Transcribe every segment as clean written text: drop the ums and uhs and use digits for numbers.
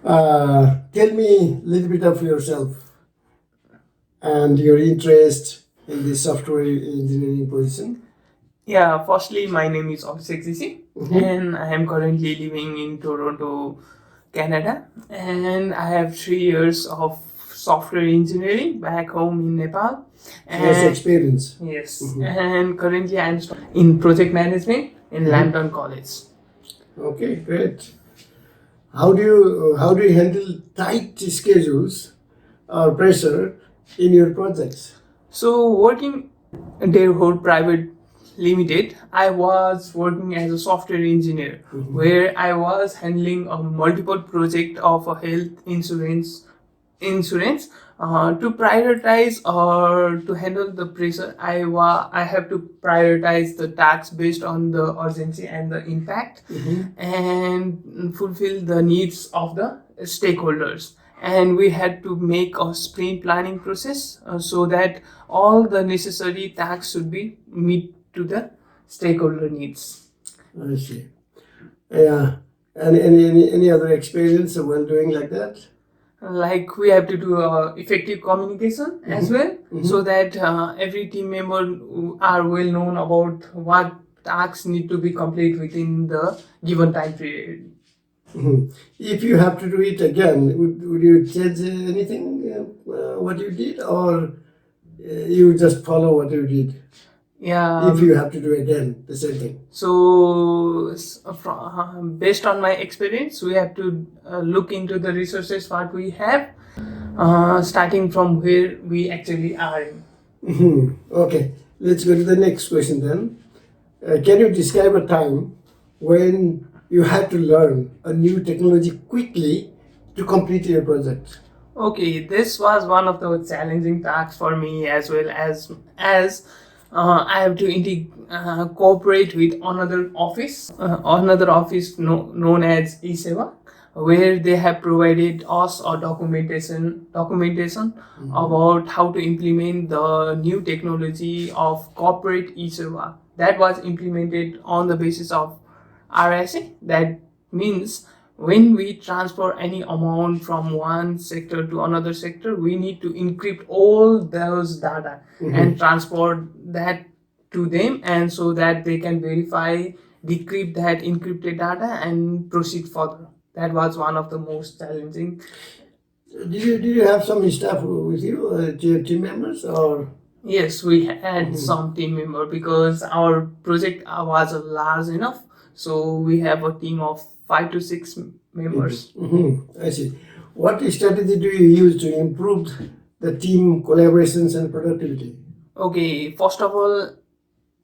Tell me a little bit of yourself and your interest in the software engineering position. Yeah, firstly, my name is Abhishek Zishi, Mhm. and I am currently living in Toronto, Canada, and I have 3 years of software engineering back home in Nepal. Yes, And experience. yes, Mhm. and currently I am in project management in Lambton College. Okay, great. How do you handle tight schedules or pressure in your projects? So, working Dearhood Private Limited, I was working as a software engineer, where I was handling a multiple project of a health insurance to prioritize or to handle the pressure. I have to prioritize the tasks based on the urgency and the impact, and fulfill the needs of the stakeholders. And we had to make a sprint planning process so that all the necessary tasks should be meet to the stakeholder needs. I see. Yeah. And any other experience while doing like that? Like we have to do effective communication as well, so that every team member are well known about what tasks need to be complete within the given time period. If you have to do it again, would you change anything what you did, or you just follow what you did? Yeah. If you have to do again the same thing. So, based on my experience, we have to look into the resources what we have, starting from where we actually are in. Okay, let's go to the next question then. Can you describe a time when you had to learn a new technology quickly to complete your project? Okay, this was one of the challenging tasks for me, as well as I have to cooperate with another office known as eSeva, where they have provided us a documentation about how to implement the new technology of corporate eSeva that was implemented on the basis of RSA. That means when we transfer any amount from one sector to another sector, we need to encrypt all those data and transport that to them, and so that they can verify, decrypt that encrypted data and proceed further. That was one of the most challenging. Did you have some staff with you, team members, or? Yes, we had some team member because our project was large enough. So we have a team of 5 to 6 members. I see. What strategy do you use to improve the team collaborations and productivity? Okay, first of all,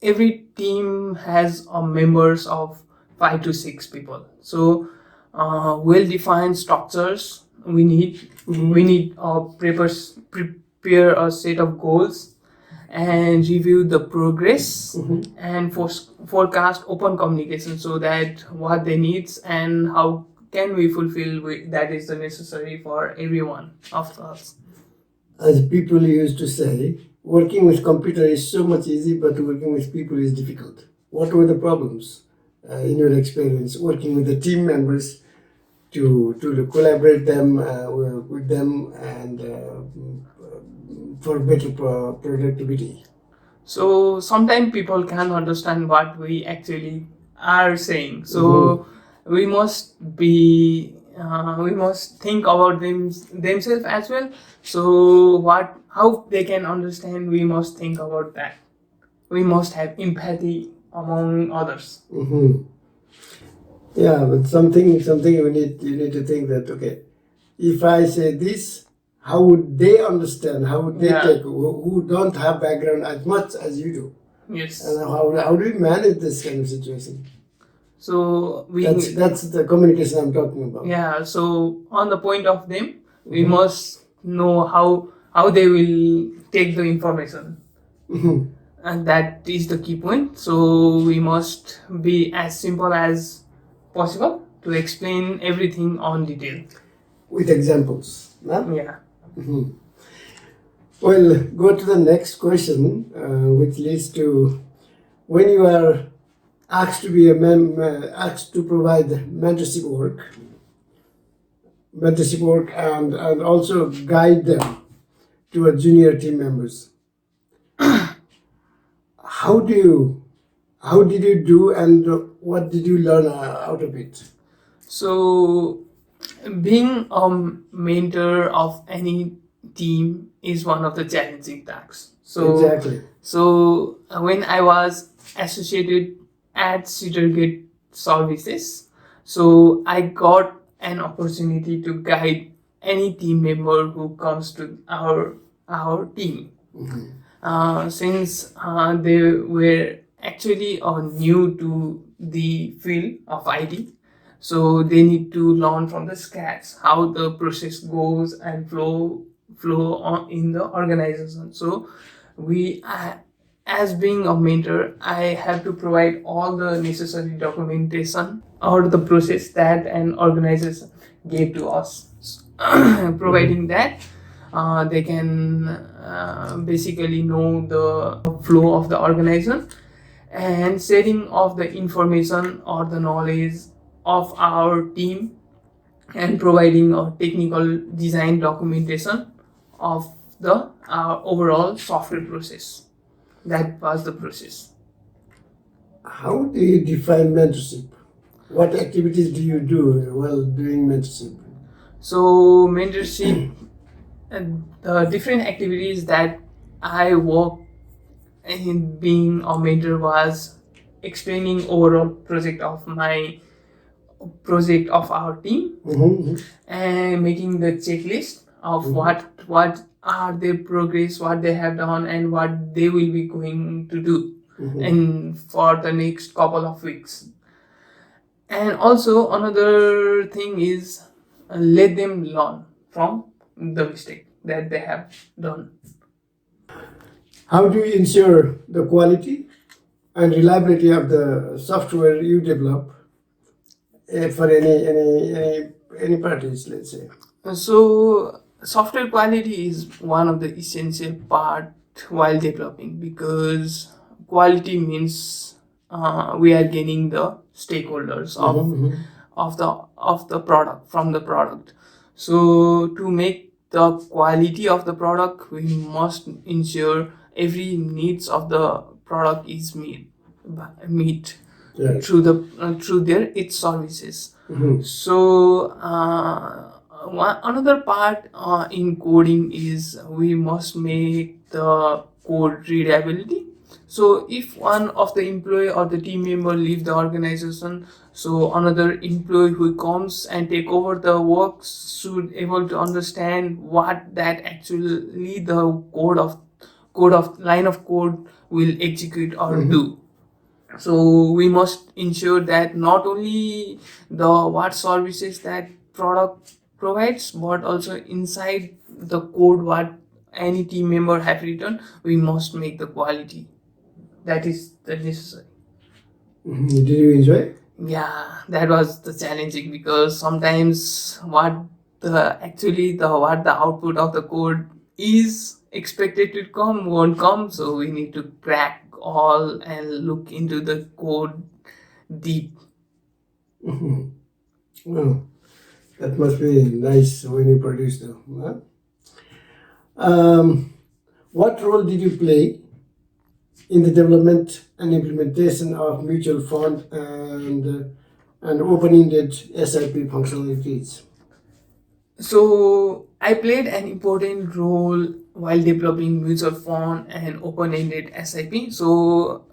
every team has members of 5 to 6 people. So well-defined structures we need. We need prepare a set of goals and review the progress and forecast open communication, so that what they need and how can we fulfill that is the necessary for everyone of us. As people used to say, working with computer is so much easy, but working with people is difficult. What were the problems in your experience working with the team members to collaborate them with them and for better productivity? So sometimes people can't understand what we actually are saying. So we must think about themselves as well. So how they can understand, we must think about that. We must have empathy among others. Yeah, but something you need to think that, okay, if I say this, how would they understand? How would they take who don't have background as much as you do? Yes. And how do you manage this kind of situation? So that's the communication I'm talking about. Yeah. So on the point of them, we must know how they will take the information. And that is the key point. So we must be as simple as possible to explain everything on detail. With examples. No? Yeah. Well, go to the next question, which leads to when you are asked to be asked to provide mentorship work, mentorship work and also guide them to a junior team members. How do you how did you do and what did you learn out of it? So, being a mentor of any team is one of the challenging tasks. Exactly. So when I was associated at Cedargate Services, so I got an opportunity to guide any team member who comes to our team. Since they were actually new to the field of IT, so they need to learn from the scratch how the process goes and flow on in the organization. So we as being a mentor, I have to provide all the necessary documentation or the process that an organization gave to us. Providing that they can basically know the flow of the organization and sharing of the information or the knowledge of our team and providing a technical design documentation of the overall software process. That was the process. How do you define mentorship? What activities do you do while doing mentorship? So mentorship and the different activities that I work in being a mentor was explaining overall project of our team and making the checklist of what are their progress, what they have done, and what they will be going to do and for the next couple of weeks. And also another thing is let them learn from the mistake that they have done. How do you ensure the quality and reliability of the software you develop for any parties, let's say? So software quality is one of the essential part while developing, because quality means we are gaining the stakeholders of the product from the product. So to make the quality of the product, we must ensure every needs of the product is meet Yes. through their its services. So another part in coding is we must make the code readability. So if one of the employee or the team member leave the organization, so another employee who comes and take over the work should able to understand what that actually the code of line of code will execute or do. So we must ensure that not only the what services that product provides, but also inside the code what any team member have written, we must make the quality. That is the necessary. Did you enjoy it? Yeah, that was the challenging, because sometimes what the output of the code is expected to come won't come, so we need to crack all and look into the code deep. Well, that must be nice when you produce them. Huh? What role did you play in the development and implementation of mutual fund and open-ended SIP functionalities? So I played an important role while developing mutual fund and open-ended SIP. So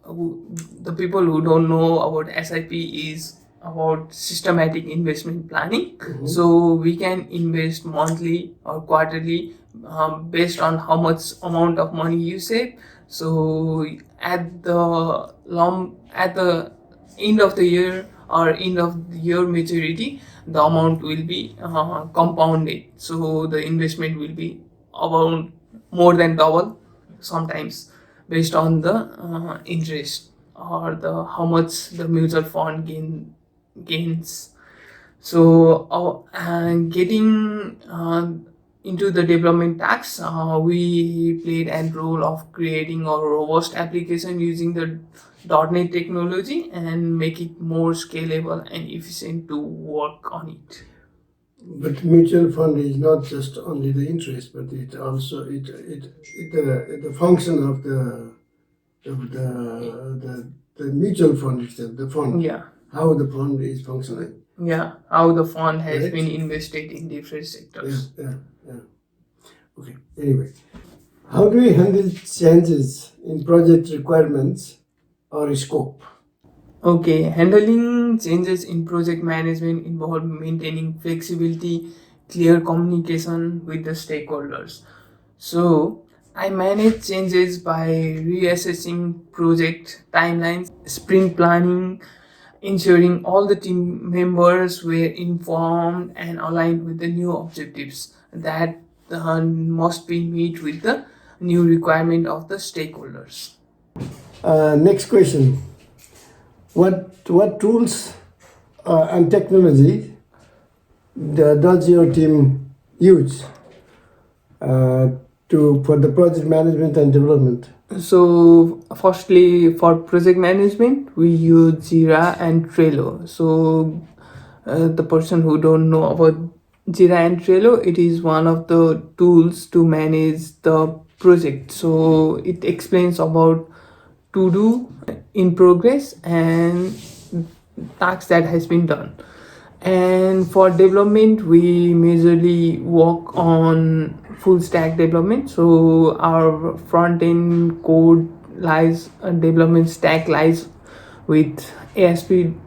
the people who don't know about SIP is about systematic investment planning. So we can invest monthly or quarterly based on how much amount of money you save. So at the end of the year or end of the year maturity, the amount will be compounded. So the investment will be about more than double sometimes based on the interest or the how much the mutual fund gains. So getting into the development tasks, we played a role of creating a robust application using the .NET technology and make it more scalable and efficient to work on it. But mutual fund is not just only the interest, but it also the function of the mutual fund itself, the fund. Yeah. How the fund is functioning. Yeah, how the fund has Right. been invested in different sectors. Yeah. Okay. Anyway, how do we handle changes in project requirements or scope? Okay, handling changes in project management involve maintaining flexibility, clear communication with the stakeholders. So, I manage changes by reassessing project timelines, sprint planning, ensuring all the team members were informed and aligned with the new objectives that must be met with the new requirement of the stakeholders. Next question. What tools and technology does your team use for the project management and development? So, firstly, for project management, we use Jira and Trello. So, the person who don't know about Jira and Trello, it is one of the tools to manage the project. So, it explains about to do in progress and tasks that has been done. And for development, we majorly work on full stack development. So our front end code lies, development stack lies with ASP.NET,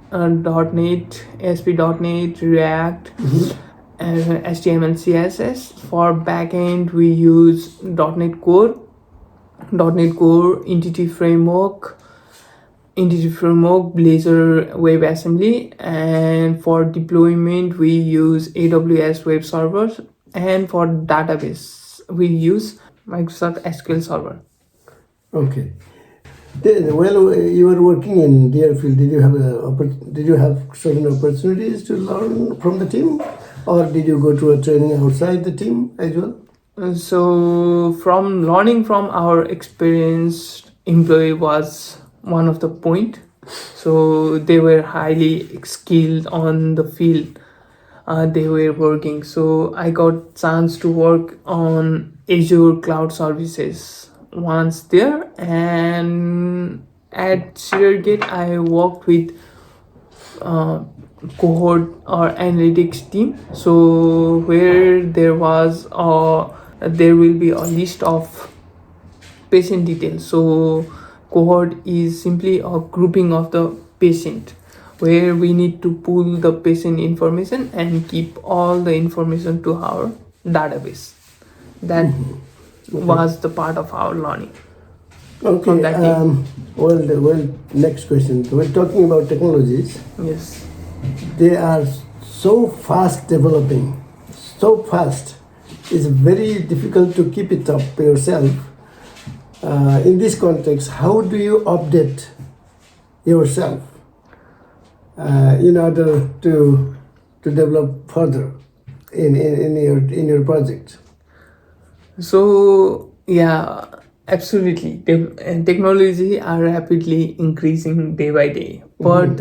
React, HTML, CSS. For backend, we use .NET Core, Entity Framework, Blazor WebAssembly, and for deployment we use AWS Web Servers, and for database we use Microsoft SQL Server. Okay. Well, you were working in their field. Did you have certain opportunities to learn from the team, or did you go to a training outside the team as well? So from learning from our experienced employee was one of the point. So they were highly skilled on the field they were working. So I got chance to work on Azure cloud services once there, and at Gate I worked with cohort or analytics team. So where there will be a list of patient details. So cohort is simply a grouping of the patient where we need to pull the patient information and keep all the information to our database. That was the part of our learning. Okay. Next question. We're talking about technologies. Yes. They are so fast developing, so fast. It's very difficult to keep it up yourself. In this context, how do you update yourself in order to develop further in your project? So yeah, absolutely. Technology are rapidly increasing day by day, but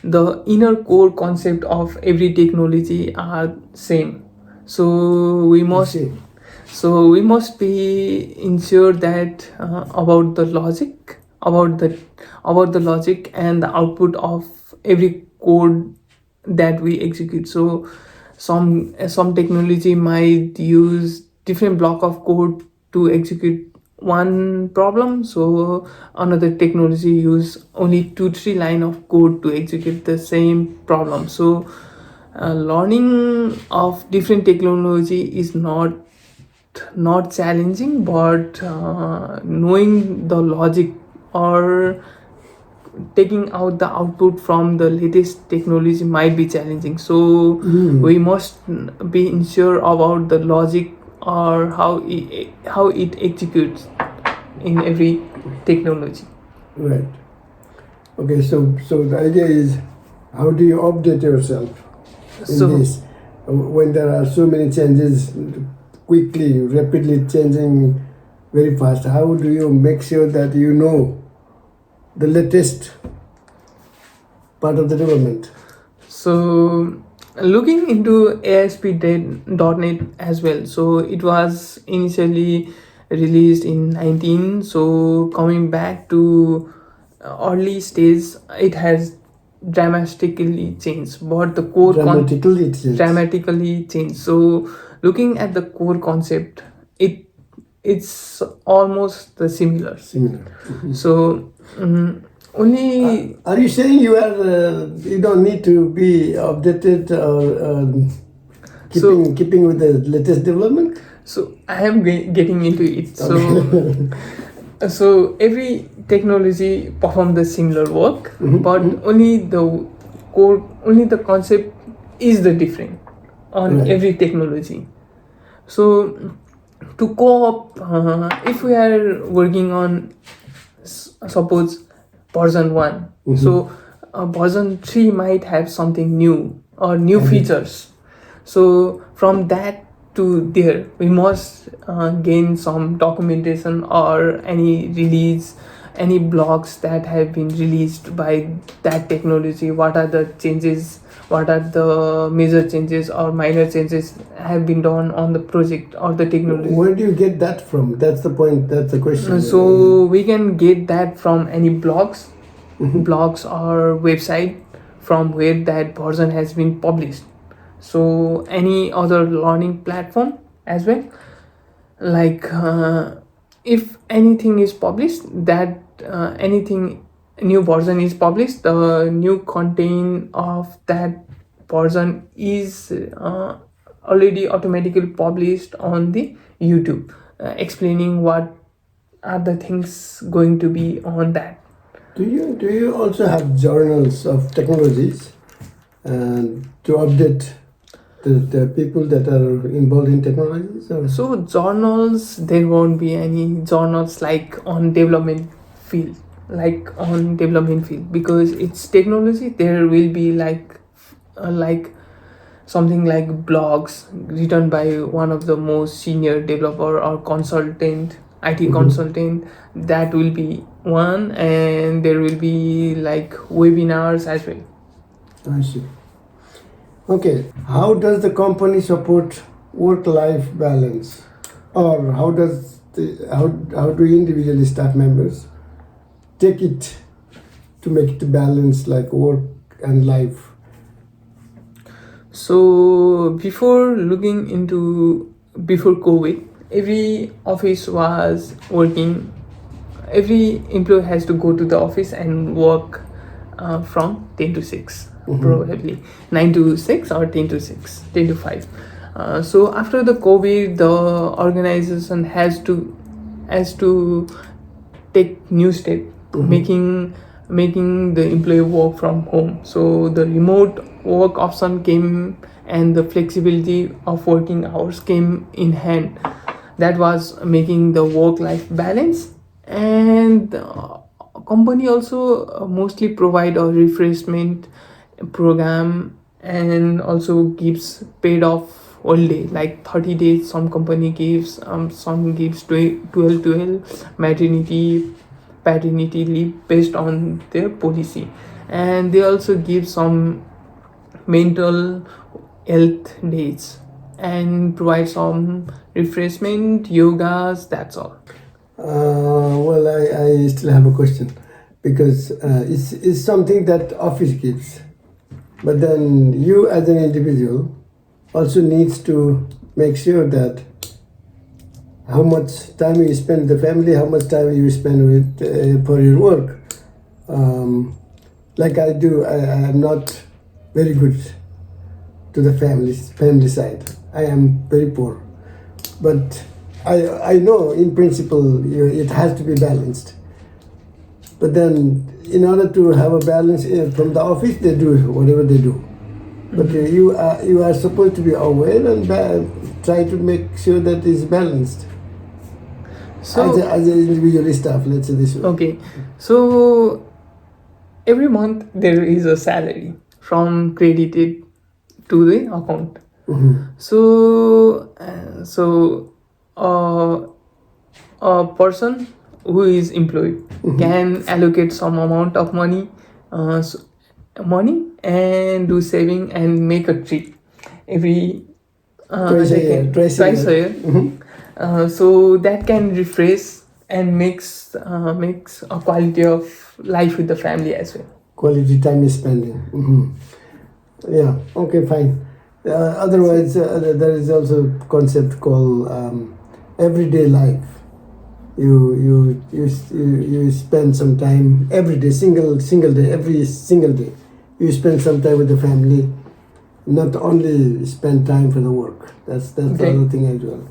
the inner core concept of every technology are same. So we must be ensure that about the logic, about the logic and the output of every code that we execute. So some technology might use different block of code to execute one problem, so another technology use only 2-3 line of code to execute the same problem. So learning of different technology is not challenging, but knowing the logic or taking out the output from the latest technology might be challenging. So we must be sure about the logic or how it executes in every technology. Right. Okay. So the idea is, how do you update yourself in this when there are so many changes, quickly, rapidly changing, very fast? How do you make sure that you know the latest part of the development? So looking into ASP.NET as well. So it was initially released in 19. So coming back to early stage, it has dramatically changed. But the core Dramatically it changed. dramatically changed. So looking at the core concept, it's almost the similar. So only Are you saying you don't need to be updated or keeping with the latest development? so I am getting into it. So every technology perform the similar work, but only the concept is the different on Right. every technology. So to co-op, if we are working on suppose version 1, so version 3 might have something new or new features. So from that to there, we must gain some documentation or any release, any blogs that have been released by that technology. What are the changes? What are the major changes or minor changes have been done on the project or the technology? Where do you get that from? That's the point. That's the question. So we can get that from any blogs or website from where that version has been published. So any other learning platform as well, like if anything is published, that anything new version is published, the new content of that version is already automatically published on the YouTube, explaining what are the things going to be on that. Do you also have journals of technologies to update the people that are involved in technologies? Or? So journals, there won't be any journals like on development field, because it's technology. There will be like something like blogs written by one of the most senior developer or consultant, IT consultant. That will be one, and there will be like webinars as well. I see. Okay, how does the company support work-life balance, or how do individual staff members take it to make it balance like work and life? So before COVID, every office was working. Every employee has to go to the office and work from 10 to 6, probably 9 to 6 or 10 to 6, 10 to 5. So after the COVID, the organization has to take new step, making the employee work from home. So the remote work option came, and the flexibility of working hours came in hand. That was making the work-life balance. And the company also mostly provide a refreshment program, and also gives paid off holiday like 30 days. Some company gives, some gives 12 paternity leave based on their policy. And they also give some mental health days and provide some refreshment, yogas, that's all. Well, I still have a question, because it's something that office gives, but then you as an individual also needs to make sure that how much time you spend with the family, how much time you spend with for your work. Like I do, I am not very good to the family side. I am very poor, but I know in principle it has to be balanced. But then, in order to have a balance from the office, they do whatever they do. But you are supposed to be aware and try to make sure that it's balanced. So As an individual staff, let's say this way. okay, so every month there is a salary from credited to the account. So a person who is employed can allocate some amount of money, and do saving and make a trip every Twice a year. twice a year. So that can refresh and makes a quality of life with the family as well. Quality time is spending. Yeah. Okay. Fine. Otherwise, there is also a concept called everyday life. You spend some time every day, single day, every single day. You spend some time with the family, not only spend time for the work. That's the other thing as well.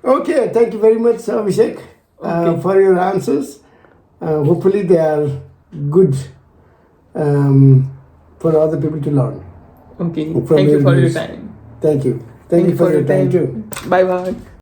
Okay, thank you very much, Abhishek, for your answers. Hopefully, they are good for other people to learn. Okay, thank you for your time. Thank you. Thank you for your time too. Bye bye.